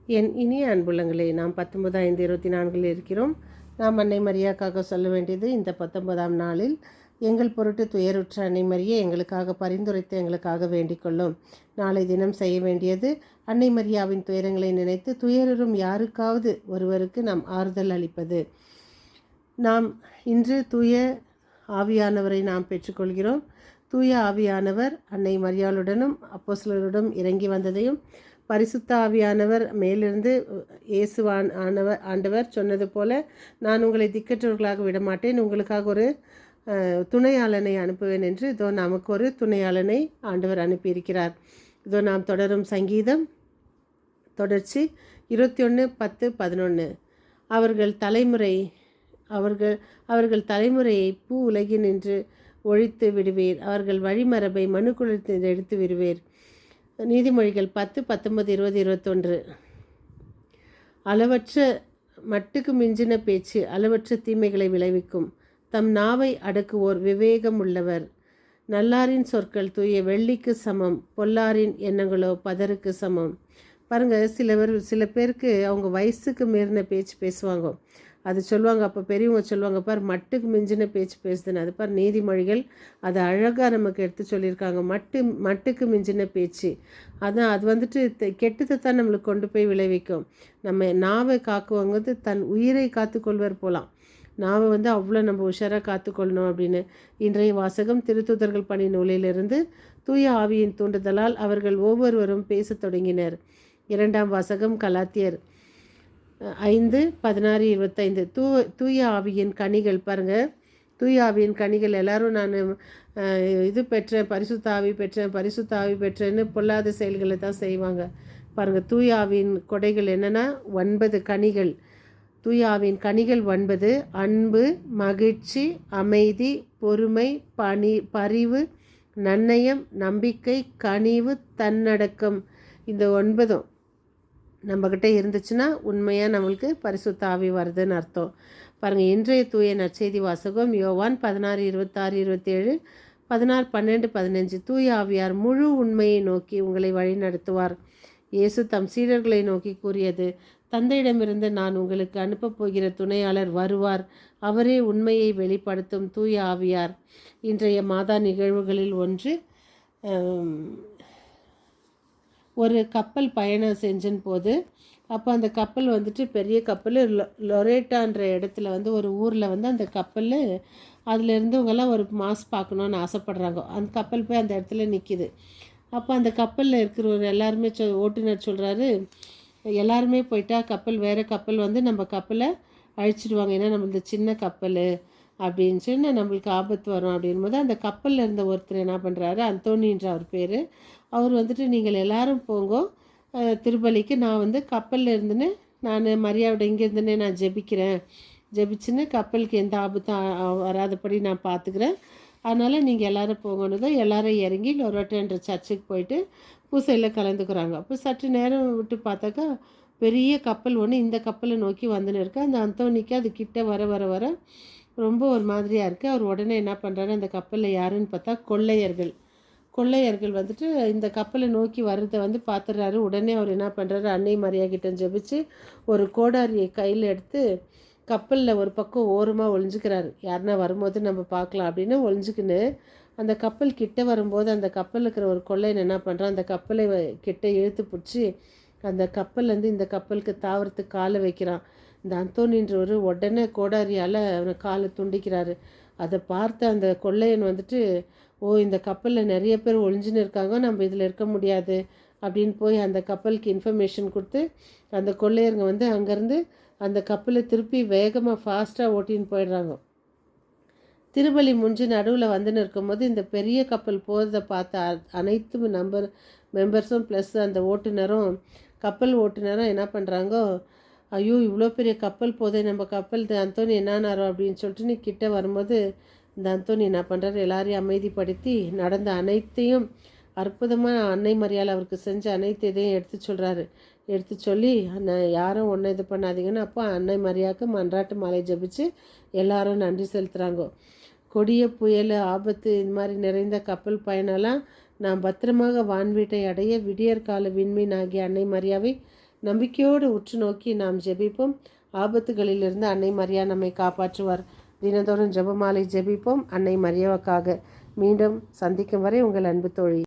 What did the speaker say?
என் இனிய அன்புள்ளங்களே, நாம் 19:5:24 இருக்கிறோம். நாம் அன்னை மரியாக்காக சொல்ல வேண்டியது, இந்த 19ஆம் நாளில் எங்கள் பொருட்டு துயருற்ற அன்னை மரியே எங்களுக்காக பரிந்துரைத்து எங்களுக்காக வேண்டிக் கொள்ளும். நாளை தினம் செய்ய வேண்டியது, அன்னை மரியாவின் துயரங்களை நினைத்து துயரும் யாருக்காவது ஒருவருக்கு நாம் ஆறுதல் அளிப்பது. நாம் இன்று தூய ஆவியானவரை நாம் பெற்றுக்கொள்கிறோம். தூய ஆவியானவர் அன்னை மரியாளுடனும் அப்போஸ்தலருடனும் இறங்கி வந்ததையும், பரிசுத்த ஆவியானவர் மேலிருந்து ஆண்டவர் சொன்னது போல, நான் உங்களை திக்கற்றவர்களாக விடமாட்டேன், உங்களுக்காக ஒரு துணையாளனை அனுப்புவேன் என்று இதோ நமக்கு ஒரு துணையாளனை ஆண்டவர் அனுப்பியிருக்கிறார். இதோ நாம் தொடரும் சங்கீதம் தொடர்ச்சி 21:10-11. அவர்கள் தலைமுறையை பூ உலகினின்று ஒழித்து விடுவீர், அவர்கள் வழிமரபை மனுக்குலத்தில் எடுத்து விடுவீர். நீதிமொழிகள் 10:19-20-21. அளவற்ற மட்டுக்கு மிஞ்சின பேச்சு அளவற்ற தீமைகளை விளைவிக்கும். தம் நாவை அடக்குவோர் விவேகம் உள்ளவர். நல்லாரின் சொற்கள் தூய வெள்ளிக்கு சமம், பொல்லாரின் எண்ணங்களோ பதருக்கு சமம். பாருங்கள், சில பேருக்கு அவங்க வயசுக்கு மீறின பேச்சு பேசுவாங்க. அது சொல்லுவாங்க, அப்போ பெரியவங்க சொல்லுவாங்க, பார் மட்டுக்கு மிஞ்சின பேச்சு பேசுதுன்னு. அது பார் நீதிமொழிகள் அது அழகாக நமக்கு எடுத்து சொல்லியிருக்காங்க. மட்டுக்கு மிஞ்சின பேச்சு அதான் அது வந்துட்டு கெட்டதை தான் நம்மளுக்கு கொண்டு போய் விளைவிக்கும். நம்ம நாவை காக்குவாங்க தன் உயிரை காத்துக்கொள்வர் போகலாம். நாவை அவ்வளோ நம்ம உஷாராக காத்துக்கொள்ளணும் அப்படின்னு. இன்றைய வாசகம் திருத்தூதர்கள் பணி நூலிலிருந்து. தூய ஆவியின் தூண்டுதலால் அவர்கள் ஒவ்வொருவரும் பேசத் தொடங்கினர். இரண்டாம் வாசகம் கலாத்தியர் 5:16-25. தூய ஆவியின் கனிகள். பாருங்கள், தூய ஆவியின் கனிகள் எல்லாரும் நான் பரிசுத்த ஆவி பெற்றேன்னு பொல்லாத செயல்களை தான் செய்வாங்க. பாருங்கள், தூய ஆவியின் கொடைகள் என்னென்னா 9 கனிகள். தூய ஆவியின் கனிகள் 9: அன்பு, மகிழ்ச்சி, அமைதி, பொறுமை, பரிவு, நன்னயம், நம்பிக்கை, கனிவு, தன்னடக்கம். இந்த 9 நம்மக்கிட்ட இருந்துச்சுன்னா உண்மையாக நம்மளுக்கு பரிசுத்த ஆவி வருதுன்னு அர்த்தம். பாருங்கள், இன்றைய தூய நற்செய்தி வாசகம் யோவான் 16:26-27, 16:12-15. தூய ஆவியார் முழு உண்மையை நோக்கி உங்களை வழி நடத்துவார். இயேசு தம் சீடர்களை நோக்கி கூறியது, தந்தையிடமிருந்து நான் உங்களுக்கு அனுப்பப் போகிற துணையாளர் வருவார், அவரே உண்மையை வெளிப்படுத்தும் தூய ஆவியார். இன்றைய மாதா நிகழ்வுகளில் ஒன்று, ஒரு கப்பல் பயணம் செஞ்சின் போது, அப்போ அந்த கப்பல் பெரிய கப்பல் லொரேட்டான்ற இடத்துல ஒரு ஊரில் அந்த கப்பல் அதில் இருந்தவங்கெல்லாம் ஒரு மாஸ் பார்க்கணுன்னு ஆசைப்பட்றாங்க. அந்த கப்பல் போய் அந்த இடத்துல நிற்கிது. அப்போ அந்த கப்பலில் இருக்கிறவர் எல்லாருமே ஓட்டுநர் சொல்கிறாரு, எல்லாருமே போயிட்டா வேறு கப்பல் நம்ம கப்பலை அழிச்சிடுவாங்க, ஏன்னா நம்மளது சின்ன கப்பல் அப்படின்னு சொல்லி நம்மளுக்கு ஆபத்து வரும் அப்படின் போது, அந்த கப்பலில் இருந்த ஒருத்தர் என்ன பண்ணுறாரு, அந்தோனின்ற அவர் பேர். அவர் நீங்கள் எல்லாரும் போங்கோ திருப்பலிக்கு, நான் கப்பலில் இருந்துன்னு நான் மரியாவோட இங்கே இருந்துன்னு நான் ஜெபிச்சுன்னு கப்பலுக்கு எந்த ஆபத்தும் வராதபடி நான் பார்த்துக்கிறேன், அதனால் நீங்கள் எல்லோரும் போங்கன்னு தான் எல்லோரும் இறங்கி லொரோட்டன்ற சர்ச்சுக்கு போயிட்டு பூசையில் கலந்துக்கிறாங்க. அப்போ சற்று நேரம் விட்டு பார்த்தாக்கா பெரிய கப்பல் ஒன்று இந்த கப்பலை நோக்கி வந்துன்னு இருக்கு. அந்த அந்தோனிக்கு அது கிட்ட வர வர வர ரொம்ப ஒரு மாதிரியாக இருக்குது. அவர் உடனே என்ன பண்ணுறாரு, அந்த கப்பலில் யாருன்னு பார்த்தா கொள்ளையர்கள் இந்த கப்பலை நோக்கி வர்றதை பார்த்துடுறாரு. உடனே அவர் என்ன பண்ணுறாரு, அன்னை மரியா கிட்ட ஜெபிச்சு ஒரு கோடாரியை கையில் எடுத்து கப்பலில் ஒரு பக்கம் ஓரமாக ஒளிஞ்சிக்கிறாரு. யாருன்னா வரும்போது நம்ம பார்க்கலாம் அப்படின்னு ஒளிஞ்சிக்கின்னு அந்த கப்பல் கிட்ட வரும்போது, அந்த கப்பலில் இருக்கிற ஒரு கொள்ளையன் என்ன பண்ணுறான், அந்த கப்பலை கிட்ட இழுத்து பிடிச்சி அந்த கப்பல்லேருந்து இந்த கப்பலுக்கு தாவறதுக்கு காலை வைக்கிறான். இந்த அந்தோனின்றவர் உடனே கோடாரியால் அவனை காலை துண்டிக்கிறாரு. அதை பார்த்த அந்த கொள்ளையன் இந்த கப்பலில் நிறைய பேர் ஒளிஞ்சுன்னு இருக்காங்க, நம்ம இதில் இருக்க முடியாது அப்படின்னு போய் அந்த கப்பலுக்கு இன்ஃபர்மேஷன் கொடுத்து அந்த கொள்ளையருங்க அங்கேருந்து அந்த கப்பலை திருப்பி வேகமாக ஃபாஸ்ட்டாக ஓட்டின்னு போயிடுறாங்க. திருப்பலி முடிஞ்சு நடுவில் வந்துன்னு இருக்கும்போது இந்த பெரிய கப்பல் போகிறத பார்த்த அனைத்து மெம்பர்ஸும் ப்ளஸ் அந்த கப்பல் ஓட்டுநரும் என்ன பண்ணுறாங்கோ, ஐயோ இவ்வளோ பெரிய கப்பல் போதே, நம்ம கப்பல் அந்தோனி என்னானாரோ அப்படின்னு சொல்லிட்டு நீ கிட்டே வரும்போது, இந்த அந்தோனி என்ன பண்ணுறாரு, எல்லாரையும் அமைதிப்படுத்தி நடந்த அனைத்தையும் அற்புதமாக அன்னை மரியாள் அவருக்கு செஞ்ச அனைத்து இதையும் எடுத்து சொல்லி யாரும் ஒன்றும் இது பண்ணாதீங்கன்னு அப்போ அன்னை மரியாவுக்கு மன்றாட்டு மாலை ஜபிச்சு எல்லாரும் நன்றி செலுத்துகிறாங்க. கொடிய புயல் ஆபத்து இது மாதிரி நிறைந்த கப்பல் பயணம்லாம் நாம் பத்திரமாக வான்வீட்டை அடைய விடியற்கால விண்மீன் ஆகிய அன்னை மரியாவை நம்பிக்கையோடு உற்று நோக்கி நாம் ஜெபிப்போம். ஆபத்துகளிலிருந்து அன்னை மரியா நம்மை காப்பாற்றுவார். தினந்தோறும் ஜெபமாலை ஜெபிப்போம். அன்னை மரியாவுக்காக. மீண்டும் சந்திக்கும் வரை உங்கள் அன்பு தோழி.